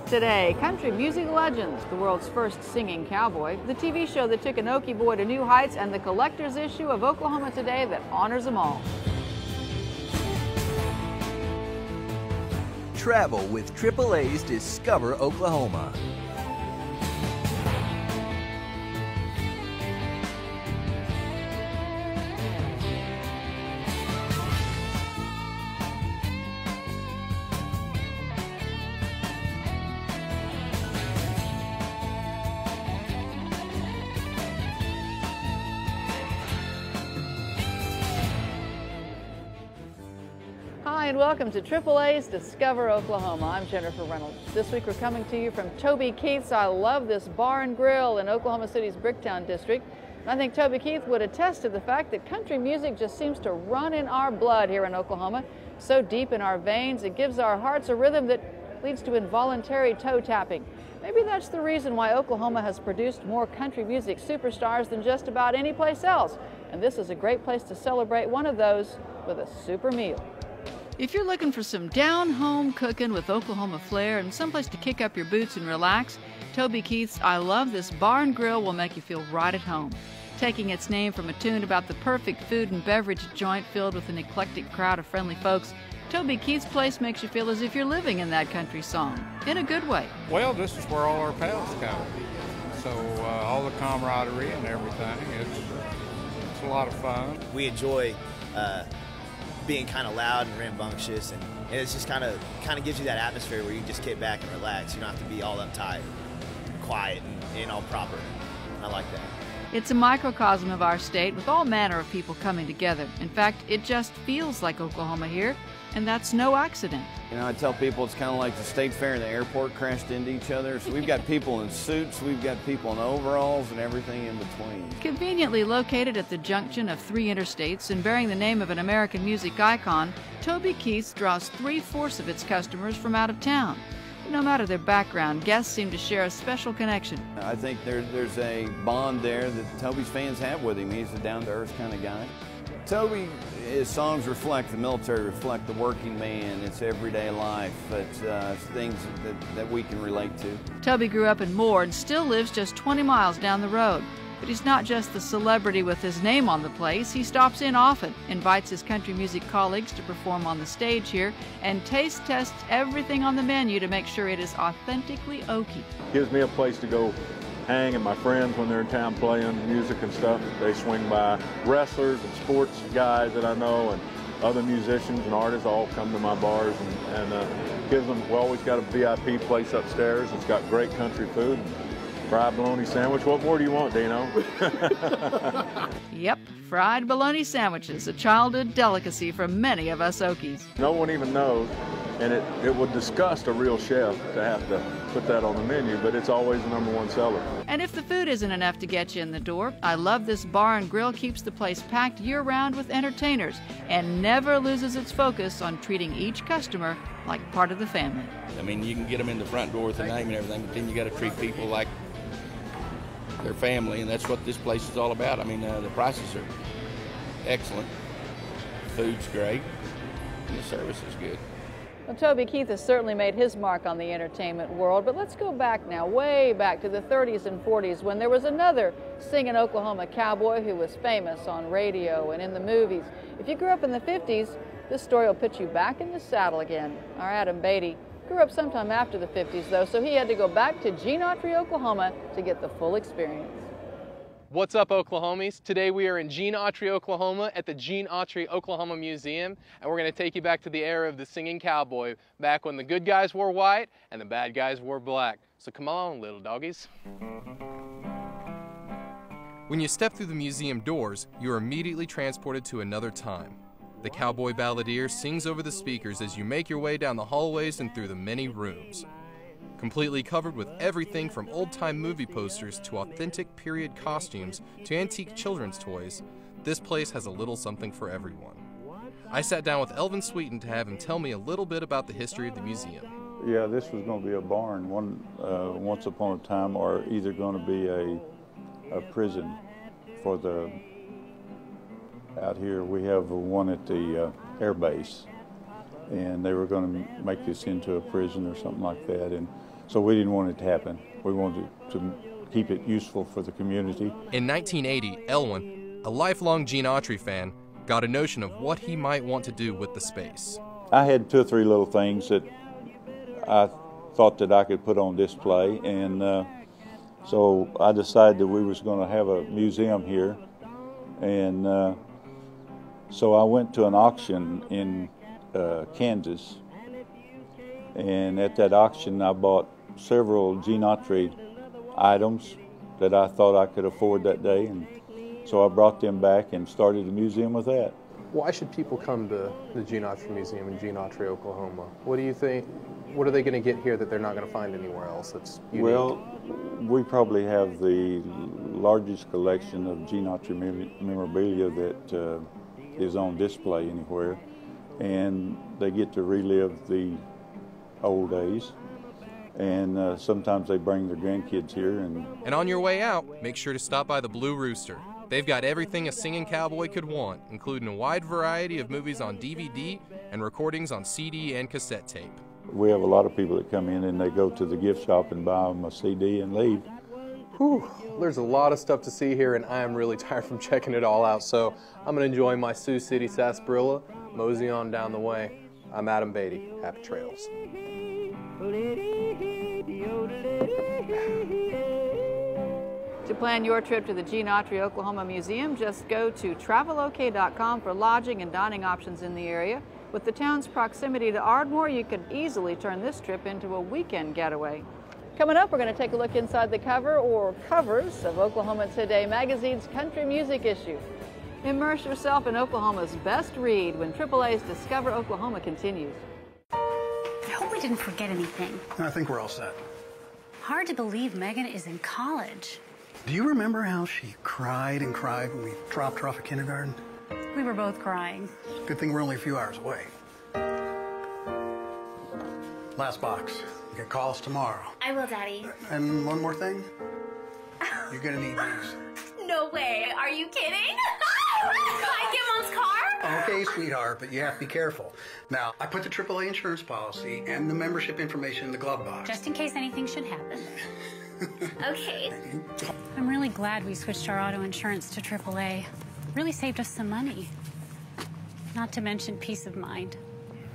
Today, country music legends, the world's first singing cowboy, the TV show that took an Okie boy to new heights, and the collector's issue of Oklahoma Today that honors them all. Travel with AAA's Discover Oklahoma. Hi and welcome to AAA's Discover Oklahoma. I'm Jennifer Reynolds. This week we're coming to you from Toby Keith's I Love This Bar and Grill in Oklahoma City's Bricktown district. And I think Toby Keith would attest to the fact that country music just seems to run in our blood here in Oklahoma. So deep in our veins, it gives our hearts a rhythm that leads to involuntary toe tapping. Maybe that's the reason why Oklahoma has produced more country music superstars than just about any place else. And this is a great place to celebrate one of those with a super meal. If you're looking for some down-home cooking with Oklahoma flair and someplace to kick up your boots and relax, Toby Keith's I Love This Bar and Grill will make you feel right at home. Taking its name from a tune about the perfect food and beverage joint filled with an eclectic crowd of friendly folks, Toby Keith's place makes you feel as if you're living in that country song, in a good way. Well, this is where all our pals come. So all the camaraderie and everything, it's a lot of fun. We enjoy being kind of loud and rambunctious, and it's just kind of gives you that atmosphere where you just kick back and relax. You don't have to be all uptight, quiet, and all proper. I like that. It's a microcosm of our state with all manner of people coming together. In fact, it just feels like Oklahoma here, and that's no accident. You know, I tell people it's kind of like the state fair and the airport crashed into each other. So we've got people in suits, we've got people in overalls, and everything in between. Conveniently located at the junction of 3 interstates and bearing the name of an American music icon, Toby Keith's draws 3/4 of its customers from out of town. But no matter their background, guests seem to share a special connection. I think there's a bond there that Toby's fans have with him. He's a down-to-earth kind of guy. Toby, his songs reflect the military, reflect the working man, it's everyday life, it's things that we can relate to. Toby grew up in Moore and still lives just 20 miles down the road. But he's not just the celebrity with his name on the place. He stops in often, invites his country music colleagues to perform on the stage here, and taste tests everything on the menu to make sure it is authentically Okie. Gives me a place to go hang, and my friends, when they're in town playing music and stuff, they swing by. Wrestlers and sports guys that I know and other musicians and artists all come to my bars, and gives them, we always got a VIP place upstairs. It's got great country food, fried bologna sandwich. What more do you want, Dino? Yep, fried bologna sandwiches, a childhood delicacy for many of us Okies. No one even knows, and it would disgust a real chef to have to put that on the menu, but it's always the #1 seller. And if the food isn't enough to get you in the door, I Love This Bar and Grill keeps the place packed year-round with entertainers and never loses its focus on treating each customer like part of the family. I mean, you can get them in the front door with the name and everything, but then you got to treat people like their family, and that's what this place is all about. I mean, the prices are excellent, food's great, and the service is good. Well, Toby Keith has certainly made his mark on the entertainment world, but let's go back now, way back to the 30s and 40s when there was another singing Oklahoma cowboy who was famous on radio and in the movies. If you grew up in the 50s, this story will put you back in the saddle again. Our Adam Beatty grew up sometime after the 50s, though, so he had to go back to AUTRY, Oklahoma to get the full experience. What's up, Oklahomies? Today we are in AUTRY, Oklahoma at the AUTRY Oklahoma Museum, and we're going to take you back to the era of the singing cowboy, back when the good guys wore white and the bad guys wore black. So come on, little doggies. When you step through the museum doors, you are immediately transported to another time. The cowboy balladeer sings over the speakers as you make your way down the hallways and through the many rooms. Completely covered with everything from old-time movie posters to authentic period costumes to antique children's toys, this place has a little something for everyone. I sat down with ELVIN SWEETEN to have him tell me a little bit about the history of the museum. Yeah, this was going to be a barn once upon a time, or either going to be a prison for out here we have one at the air base. and they were going to make this into a prison or something like that. And so we didn't want it to happen. We wanted to keep it useful for the community. In 1980, Elwin, a lifelong Gene Autry fan, got a notion of what he might want to do with the space. I had 2 or 3 little things that I thought that I could put on display, and so I decided that we was going to have a museum here. And so I went to an auction in Kansas, and at that auction I bought several Gene Autry items that I thought I could afford that day, and so I brought them back and started a museum with that. Why should people come to the Gene Autry Museum in Gene Autry, Oklahoma? What do you think? What are they going to get here that they're not going to find anywhere else that's unique? Well, we probably have the largest collection of Gene Autry memorabilia that is on display anywhere, and they get to relive the old days. And sometimes they bring their grandkids here. And on your way out, make sure to stop by the Blue Rooster. They've got everything a singing cowboy could want, including a wide variety of movies on DVD and recordings on CD and cassette tape. We have a lot of people that come in and they go to the gift shop and buy them a CD and leave. Whew, there's a lot of stuff to see here, and I am really tired from checking it all out, so I'm going to enjoy my Sioux City sarsaparilla, mosey on down the way. I'm Adam Beatty. Happy trails. To plan your trip to the Gene Autry Oklahoma Museum, just go to travelok.com for lodging and dining options in the area. With the town's proximity to Ardmore, you can easily turn this trip into a weekend getaway. Coming up, we're going to take a look inside the cover or covers of Oklahoma Today magazine's country music issue. Immerse yourself in Oklahoma's best read when AAA's Discover Oklahoma continues. I hope we didn't forget anything. I think we're all set. Hard to believe Megan is in college. Do you remember how she cried and cried when we dropped her off at kindergarten? We were both crying. Good thing we're only a few hours away. Last box. You can call us tomorrow. I will, Daddy. And one more thing. You're gonna need these. No way. Are you kidding? Can I get Mom's car? Okay, sweetheart, but you have to be careful. Now, I put the AAA insurance policy and the membership information in the glove box. Just in case anything should happen. Okay. I'm really glad we switched our auto insurance to AAA. Really saved us some money. Not to mention peace of mind.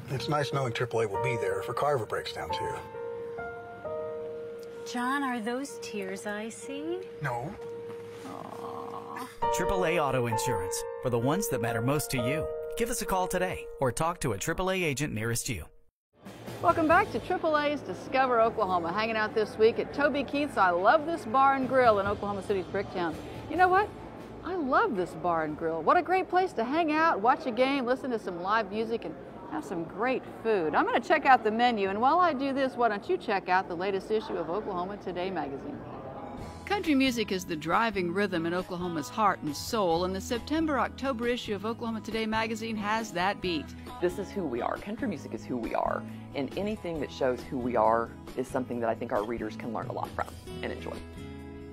It's nice knowing AAA will be there if her car ever breaks down, too. John, are those tears I see? No. AAA Auto Insurance, for the ones that matter most to you. Give us a call today or talk to a AAA agent nearest you. Welcome back to AAA's Discover Oklahoma. Hanging out this week at Toby Keith's I Love This Bar and Grill in Oklahoma City's Bricktown. You know what? I love this bar and grill. What a great place to hang out, watch a game, listen to some live music, and have some great food. I'm going to check out the menu, and while I do this, why don't you check out the latest issue of Oklahoma Today magazine. Country music is the driving rhythm in Oklahoma's heart and soul, and the September-October issue of Oklahoma Today magazine has that beat. This is who we are. Country music is who we are, and anything that shows who we are is something that I think our readers can learn a lot from and enjoy.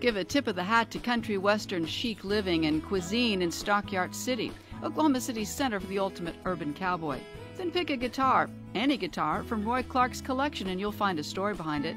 Give a tip of the hat to country western chic living and cuisine in Stockyard City, Oklahoma City's center for the ultimate urban cowboy. Then pick a guitar, any guitar, from Roy Clark's collection, and you'll find a story behind it.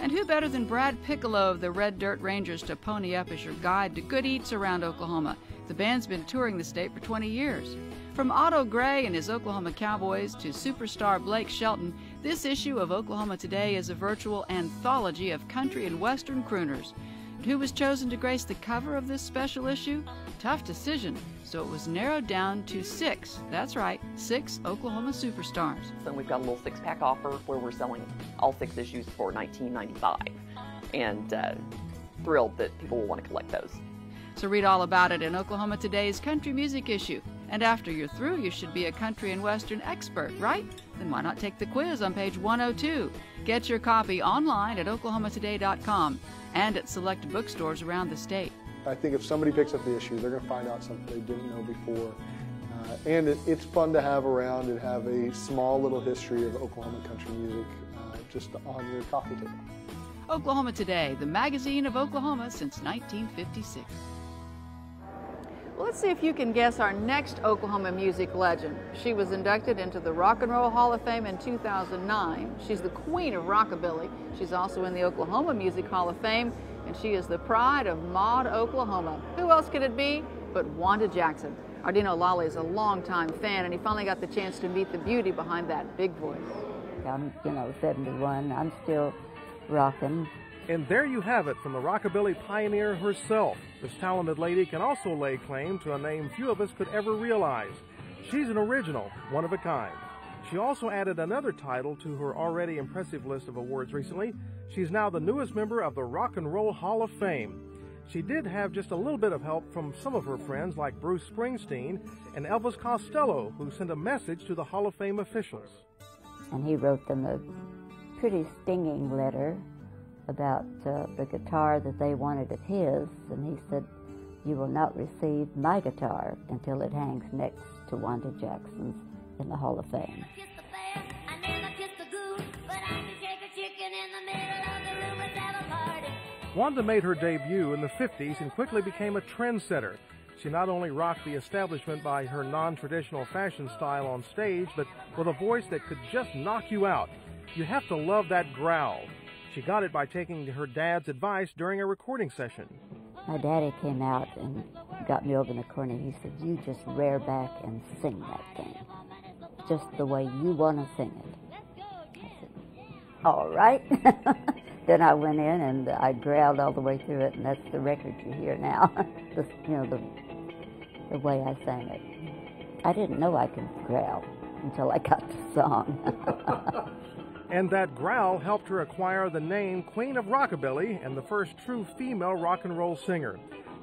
And who better than Brad Piccolo of the Red Dirt Rangers to pony up as your guide to good eats around Oklahoma? The band's been touring the state for 20 years. From Otto Gray and his Oklahoma Cowboys to superstar Blake Shelton, this issue of Oklahoma Today is a virtual anthology of country and western crooners. And who was chosen to grace the cover of this special issue? Tough decision, so it was narrowed down to 6. That's right, 6 Oklahoma superstars. So we've got a little 6-pack offer where we're selling all 6 issues for $19.95, and thrilled that people will want to collect those. So read all about it in Oklahoma Today's country music issue. And after you're through, you should be a country and western expert, right? Then why not take the quiz on page 102? Get your copy online at oklahomatoday.com and at select bookstores around the state. I think if somebody picks up the issue, they're going to find out something they didn't know before. And it's fun to have around and have a small little history of Oklahoma country music just on your coffee table. Oklahoma Today, the magazine of Oklahoma since 1956. Well, let's see if you can guess our next Oklahoma music legend. She was inducted into the Rock and Roll Hall of Fame in 2009. She's the queen of rockabilly. She's also in the Oklahoma Music Hall of Fame, and she is the pride of Maud, Oklahoma. Who else could it be but Wanda Jackson? Our Dino Lally is a longtime fan, and he finally got the chance to meet the beauty behind that big voice. I'm, 71. I'm still rocking. And there you have it from the rockabilly pioneer herself. This talented lady can also lay claim to a name few of us could ever realize. She's an original, one of a kind. She also added another title to her already impressive list of awards recently. She's now the newest member of the Rock and Roll Hall of Fame. She did have just a little bit of help from some of her friends like Bruce Springsteen and Elvis Costello, who sent a message to the Hall of Fame officials. And he wrote them a pretty stinging letter about the guitar that they wanted of his, and he said, "You will not receive my guitar until it hangs next to Wanda Jackson's in the Hall of Fame." Wanda made her debut in the 50s and quickly became a trendsetter. She not only rocked the establishment by her non-traditional fashion style on stage, but with a voice that could just knock you out. You have to love that growl. She got it by taking her dad's advice during a recording session. My daddy came out and got me over in the corner. He said, "You just rear back and sing that thing, just the way you want to sing it." I said, "All right." Then I went in and I growled all the way through it, and that's the record you hear now. The way I sang it. I didn't know I could growl until I got the song. And that growl helped her acquire the name Queen of Rockabilly and the first true female rock and roll singer.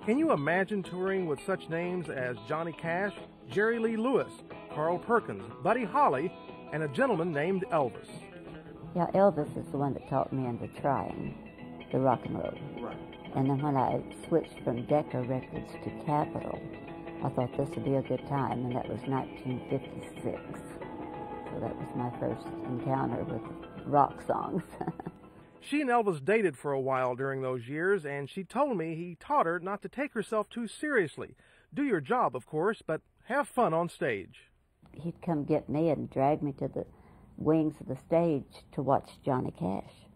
Can you imagine touring with such names as Johnny Cash, Jerry Lee Lewis, Carl Perkins, Buddy Holly, and a gentleman named Elvis? Yeah, Elvis is the one that taught me into trying the rock and roll. Right. And then when I switched from Decca Records to Capitol, I thought this would be a good time, and that was 1956. So that was my first encounter with rock songs. She and Elvis dated for a while during those years, and she told me he taught her not to take herself too seriously. Do your job, of course, but have fun on stage. He'd come get me and drag me to the wings of the stage to watch Johnny Cash.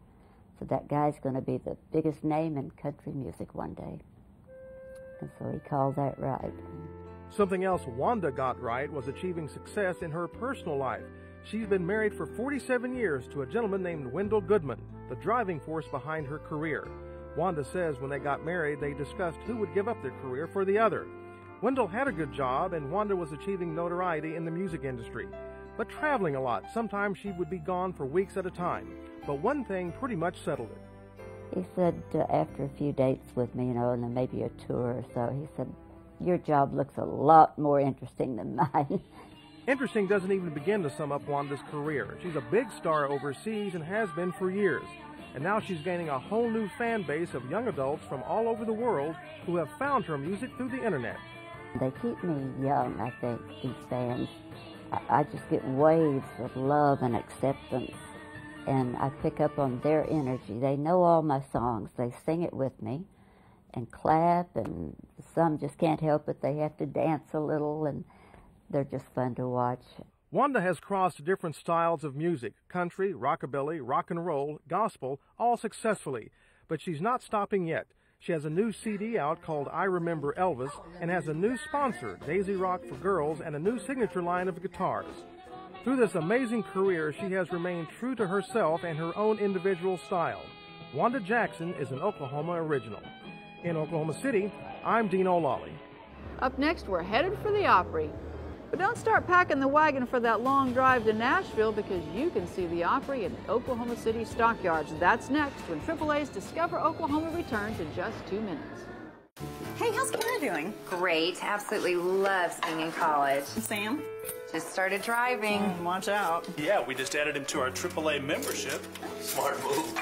So that guy's going to be the biggest name in country music one day. And so he called that right. Something else Wanda got right was achieving success in her personal life. She's been married for 47 years to a gentleman named Wendell Goodman, the driving force behind her career. Wanda says when they got married, they discussed who would give up their career for the other. Wendell had a good job, and Wanda was achieving notoriety in the music industry, but traveling a lot. Sometimes she would be gone for weeks at a time. But one thing pretty much settled it. He said after a few dates with me, and then maybe a tour or so, he said, "Your job looks a lot more interesting than mine." Interesting doesn't even begin to sum up Wanda's career. She's a big star overseas and has been for years. And now she's gaining a whole new fan base of young adults from all over the world who have found her music through the internet. They keep me young, I think, these fans. I just get waves of love and acceptance, and I pick up on their energy. They know all my songs. They sing it with me and clap, and some just can't help it. They have to dance a little, and they're just fun to watch. Wanda has crossed different styles of music, country, rockabilly, rock and roll, gospel, all successfully. But she's not stopping yet. She has a new CD out called I Remember Elvis and has a new sponsor, Daisy Rock for Girls, and a new signature line of guitars. Through this amazing career, she has remained true to herself and her own individual style. Wanda Jackson is an Oklahoma original. In Oklahoma City, I'm Dino Lally. Up next, we're headed for the Opry. But don't start packing the wagon for that long drive to Nashville, because you can see the Opry in Oklahoma City stockyards. That's next when AAA's Discover Oklahoma returns in just 2 minutes. Hey, how's Kara doing? Great. Absolutely loves being in college. Sam? Just started driving. Watch out. Yeah, we just added him to our AAA membership. Smart move.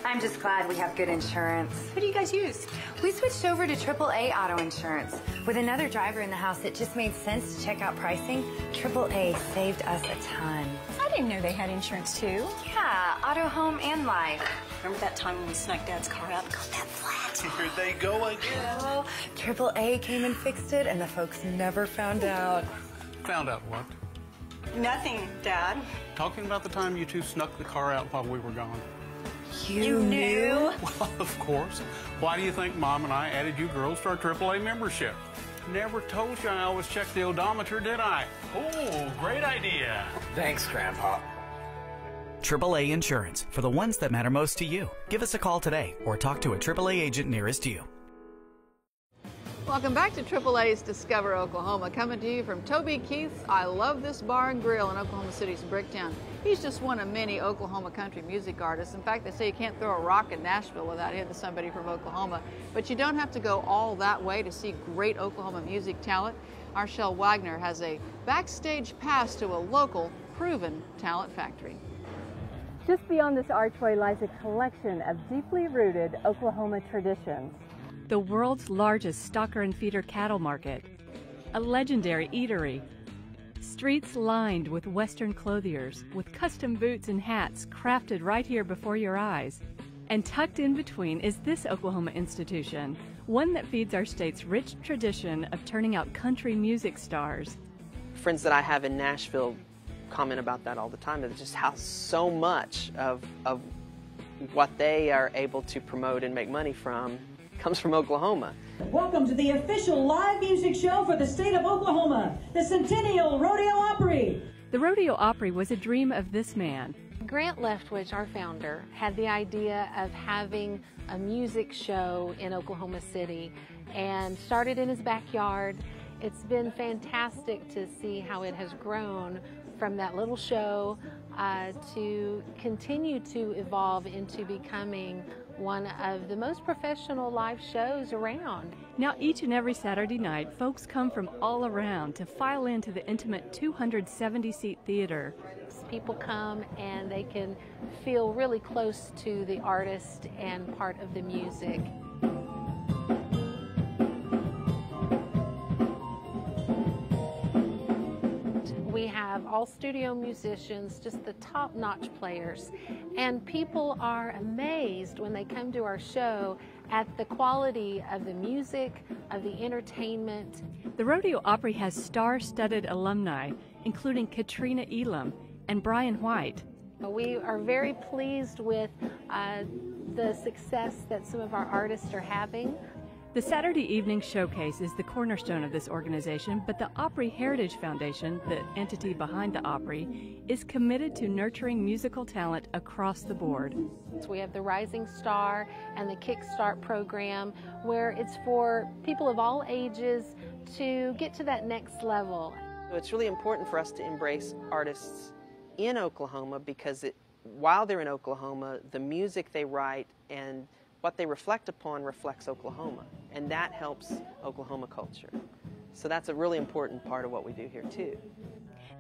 I'm just glad we have good insurance. Who do you guys use? We switched over to AAA Auto Insurance. With another driver in the house, it just made sense to check out pricing. AAA saved us a ton. I didn't know they had insurance too. Yeah, auto, home, and life. Remember that time when we snuck Dad's car out and got that flat? Here they go again. Well, AAA came and fixed it, and the folks never found out. Found out what? Nothing, Dad. Talking about the time you two snuck the car out while we were gone. You knew? Well, of course. Why do you think Mom and I added you girls to our AAA membership? Never told you I always check the odometer, did I? Oh, great idea. Thanks, Grandpa. AAA Insurance, for the ones that matter most to you. Give us a call today or talk to a AAA agent nearest you. Welcome back to AAA's Discover Oklahoma, coming to you from Toby Keith's I Love This Bar and Grill in Oklahoma City's Bricktown. He's just one of many Oklahoma country music artists. In fact, they say you can't throw a rock in Nashville without hitting somebody from Oklahoma. But you don't have to go all that way to see great Oklahoma music talent. Our Shel Wagner has a backstage pass to a local, proven talent factory. Just beyond this archway lies a collection of deeply rooted Oklahoma traditions. The world's largest stocker and feeder cattle market, a legendary eatery, streets lined with Western clothiers with custom boots and hats crafted right here before your eyes. And tucked in between is this Oklahoma institution, one that feeds our state's rich tradition of turning out country music stars. Friends that I have in Nashville comment about that all the time, of just how so much of what they are able to promote and make money from comes from Oklahoma. Welcome to the official live music show for the state of Oklahoma, the Centennial Rodeo Opry. The Rodeo Opry was a dream of this man. Grant Leftwich, our founder, had the idea of having a music show in Oklahoma City and started in his backyard. It's been fantastic to see how it has grown from that little show to continue to evolve into becoming one of the most professional live shows around. Now each and every Saturday night, folks come from all around to file into the intimate 270-seat theater. People come and they can feel really close to the artist and part of the music. We have all studio musicians, just the top-notch players, and people are amazed when they come to our show at the quality of the music, of the entertainment. The Rodeo Opry has star-studded alumni, including Katrina Elam and Brian White. We are very pleased with the success that some of our artists are having. The Saturday evening showcase is the cornerstone of this organization, but the Opry Heritage Foundation, the entity behind the Opry, is committed to nurturing musical talent across the board. So we have the Rising Star and the Kickstart program, where it's for people of all ages to get to that next level. So it's really important for us to embrace artists in Oklahoma because while they're in Oklahoma, the music they write and what they reflect upon reflects Oklahoma, and that helps Oklahoma culture. So that's a really important part of what we do here too.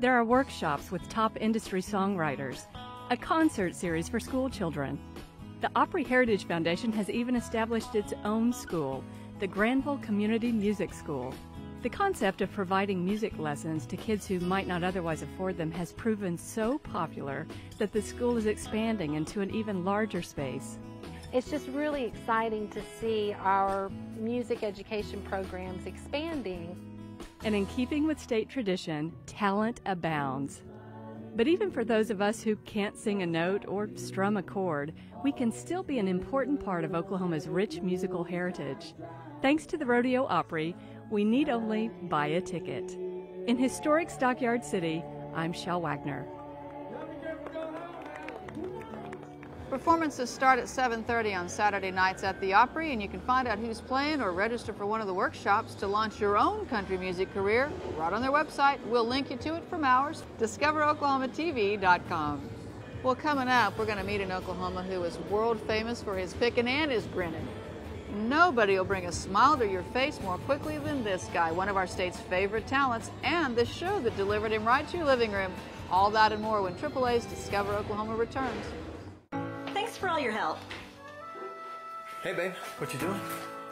There are workshops with top industry songwriters, a concert series for school children. The Opry Heritage Foundation has even established its own school, the Granville Community Music School. The concept of providing music lessons to kids who might not otherwise afford them has proven so popular that the school is expanding into an even larger space. It's just really exciting to see our music education programs expanding. And in keeping with state tradition, talent abounds. But even for those of us who can't sing a note or strum a chord, we can still be an important part of Oklahoma's rich musical heritage. Thanks to the Rodeo Opry, we need only buy a ticket. In historic Stockyard City, I'm Shel Wagner. Performances start at 7:30 on Saturday nights at the Opry, and you can find out who's playing or register for one of the workshops to launch your own country music career right on their website. We'll link you to it from ours, discoveroklahomatv.com. Well, coming up, we're going to meet an Oklahoma who is world famous for his picking and his grinning. Nobody will bring a smile to your face more quickly than this guy, one of our state's favorite talents, and the show that delivered him right to your living room. All that and more when AAA's Discover Oklahoma returns. Thanks for all your help. Hey, babe, what you doing?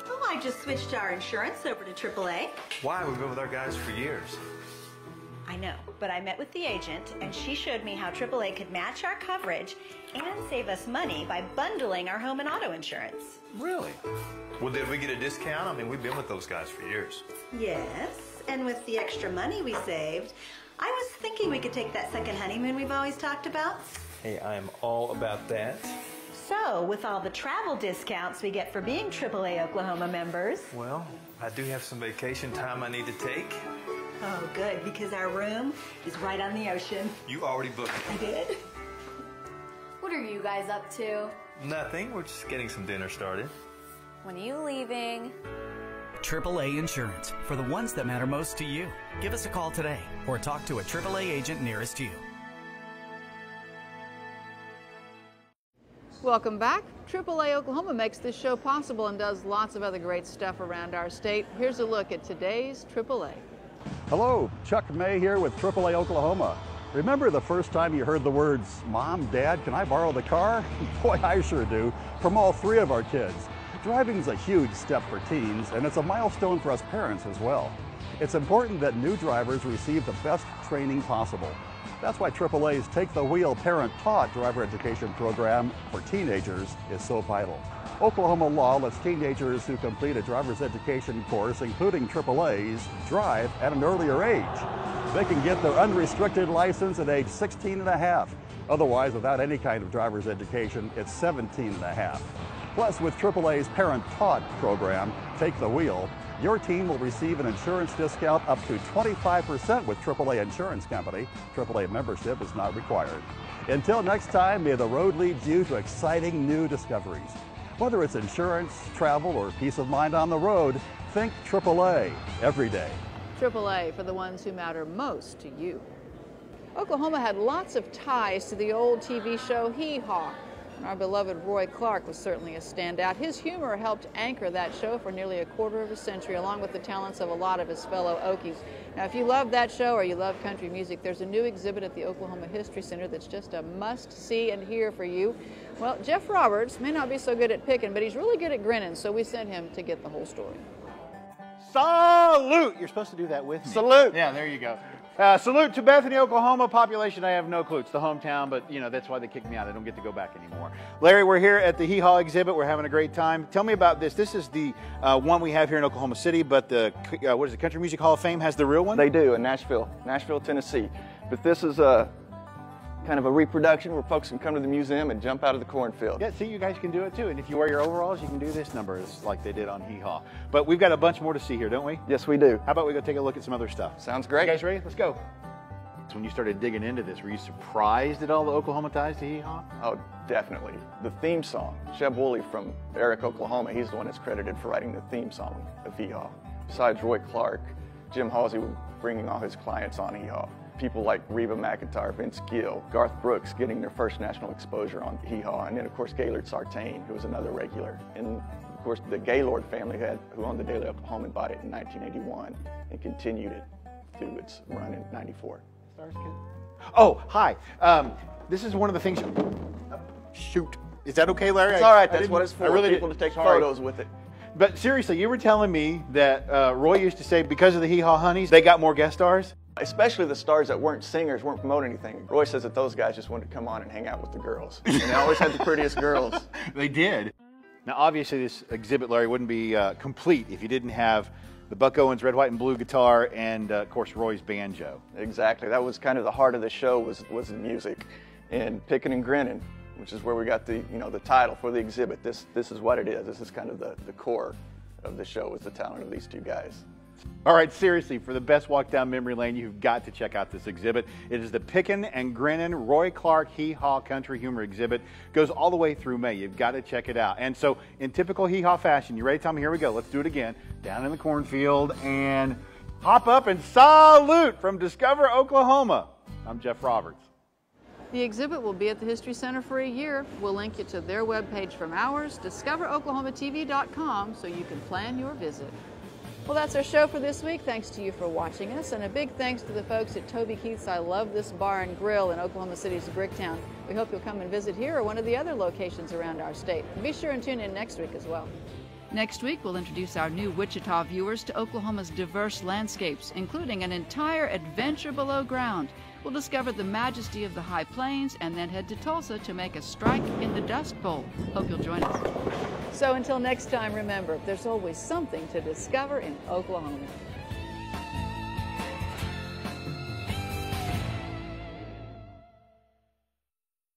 Oh, I just switched our insurance over to AAA. Why? We've been with our guys for years. I know, but I met with the agent, and she showed me how AAA could match our coverage and save us money by bundling our home and auto insurance. Really? Well, did we get a discount? I mean, we've been with those guys for years. Yes, and with the extra money we saved, I was thinking we could take that second honeymoon we've always talked about. Hey, I am all about that. So, with all the travel discounts we get for being AAA Oklahoma members. Well, I do have some vacation time I need to take. Oh, good, because our room is right on the ocean. You already booked it. I did? What are you guys up to? Nothing. We're just getting some dinner started. When are you leaving? AAA Insurance, for the ones that matter most to you. Give us a call today or talk to a AAA agent nearest you. Welcome back. AAA Oklahoma makes this show possible and does lots of other great stuff around our state. Here's a look at today's AAA. Hello, Chuck May here with AAA Oklahoma. Remember the first time you heard the words, Mom, Dad, can I borrow the car? Boy, I sure do, from all three of our kids. Driving's a huge step for teens, and it's a milestone for us parents as well. It's important that new drivers receive the best training possible. That's why AAA's Take the Wheel Parent-Taught driver education program for teenagers is so vital. Oklahoma law lets teenagers who complete a driver's education course, including AAA's, drive at an earlier age. They can get their unrestricted license at age 16 and a half. Otherwise, without any kind of driver's education, it's 17 and a half. Plus, with AAA's Parent-Taught program, Take the Wheel, your team will receive an insurance discount up to 25% with AAA Insurance Company. AAA membership is not required. Until next time, may the road lead you to exciting new discoveries. Whether it's insurance, travel, or peace of mind on the road, think AAA every day. AAA, for the ones who matter most to you. Oklahoma had lots of ties to the old TV show Hee Haw. Our beloved Roy Clark was certainly a standout. His humor helped anchor that show for nearly a quarter of a century, along with the talents of a lot of his fellow Okies. Now, if you love that show or you love country music, there's a new exhibit at the Oklahoma History Center that's just a must-see and hear for you. Well, Jeff Roberts may not be so good at picking, but he's really good at grinning, so we sent him to get the whole story. Salute! You're supposed to do that with me. Salute! Yeah, there you go. Salute to Bethany, Oklahoma. Population, I have no clue. It's the hometown, but you know, that's why they kicked me out. I don't get to go back anymore. Larry, we're here at the Hee Haw exhibit. We're having a great time. Tell me about this. This is the one we have here in Oklahoma City, but the, what is it, Country Music Hall of Fame has the real one? They do in Nashville, Tennessee. But this is a kind of a reproduction where folks can come to the museum and jump out of the cornfield. Yeah, see, you guys can do it too. And if you wear your overalls, you can do this number like they did on Hee Haw. But we've got a bunch more to see here, don't we? Yes, we do. How about we go take a look at some other stuff? Sounds great. You guys ready? Let's go. So when you started digging into this, were you surprised at all the Oklahoma ties to Hee Haw? Oh, definitely. The theme song, Sheb Woolley from Eric, Oklahoma, he's the one that's credited for writing the theme song of Hee Haw. Besides Roy Clark, Jim Halsey was bringing all his clients on Hee Haw. People like Reba McEntire, Vince Gill, Garth Brooks getting their first national exposure on Hee Haw, and then of course Gaylord Sartain, who was another regular. And of course the Gaylord family who owned the Daily Oklahoman, bought it in 1981 and continued it through its run in '94. Oh, hi. This is one of the things. Shoot. Is that okay, Larry? It's all right. That's what it's for. People to take photos with it. But seriously, you were telling me that Roy used to say because of the Hee Haw Honeys, they got more guest stars? Especially the stars that weren't singers, weren't promoting anything. Roy says that those guys just wanted to come on and hang out with the girls. And they always had the prettiest girls. They did. Now, obviously, this exhibit, Larry, wouldn't be complete if you didn't have the Buck Owens red, white, and blue guitar and, of course, Roy's banjo. Exactly. That was kind of the heart of the show was the music. And Pickin' and Grinnin', which is where we got the, the title for the exhibit. This is what it is. This is kind of the core of the show, is the talent of these two guys. All right, seriously, for the best walk down memory lane, you've got to check out this exhibit. It is the Pickin' and Grinnin' Roy Clark Hee Haw Country Humor exhibit. Goes all the way through May. You've got to check it out. And so, in typical Hee Haw fashion, you ready, Tommy? Here we go. Let's do it again. Down in the cornfield and hop up and salute from Discover, Oklahoma. I'm Jeff Roberts. The exhibit will be at the History Center for a year. We'll link you to their webpage from ours, discoveroklahomatv.com, so you can plan your visit. Well, that's our show for this week. Thanks to you for watching us, and a big thanks to the folks at Toby Keith's I Love This Bar and Grill in Oklahoma City's Bricktown. We hope you'll come and visit here or one of the other locations around our state. And be sure and tune in next week as well. Next week, we'll introduce our new Wichita viewers to Oklahoma's diverse landscapes, including an entire adventure below ground. We'll discover the majesty of the high plains and then head to Tulsa to make a strike in the Dust Bowl. Hope you'll join us. So until next time, remember, there's always something to discover in Oklahoma.